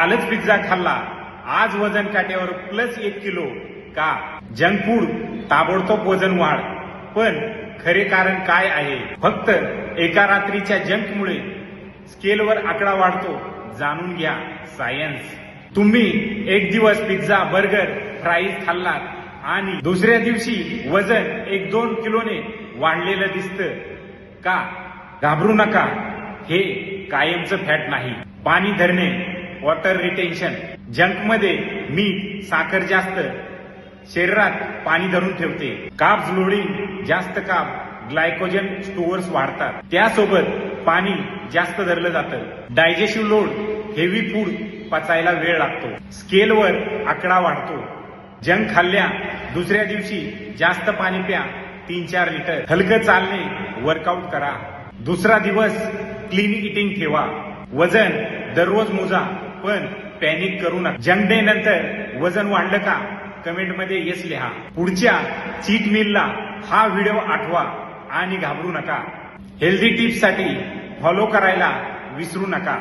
कालच पिझ्झा खाल्ला, आज वजन काट्यावर +1 किलो का? जंक फूड ताबडतोब वजन वाढ. पण खरे कारण काय आहे? फक्त एका रात्रीच्या जंकमुळे स्केलवर आकडा वाढतो. जाणून घ्या सायन्स. तुम्ही एक दिवस पिझ्झा, बर्गर, फ्राईज खाल्लात आणि दुसऱ्या दिवशी वजन 1-2 किलोने वाढलेलं दिसतं का? घाबरू नका, हे कायमचं फॅट नाही. पाणी धरणे, वॉटर रिटेन्शन. जंकमध्ये मीठ, साखर जास्त शरीरात पाणी धरून ठेवते. कार्ब्स लोडिंग, जास्त कार्ब ग्लायकोजन स्टोअर्स वाढतात. त्यासोबत पाणी जास्त धरलं जातं. डायजेस्टिव्ह लोड, हेवी फूड पचायला वेळ लागतो. स्केलवर आकडा वाढतो. जंक खाल्ल्या दुसऱ्या दिवशी जास्त पाणी प्या, 3-4 लिटर. हलकं चालणे, वर्कआउट करा. दुसरा दिवस क्लीन इटिंग ठेवा. वजन दररोज मोजा, पण पॅनिक करू नका. जंक डे नंतर वजन वाढलं का? कमेंटमध्ये येस लिहा. पुढच्या चीट मीलला हा व्हिडिओ आठवा आणि घाबरू नका. हेल्दी टिप्ससाठी फॉलो करायला विसरू नका.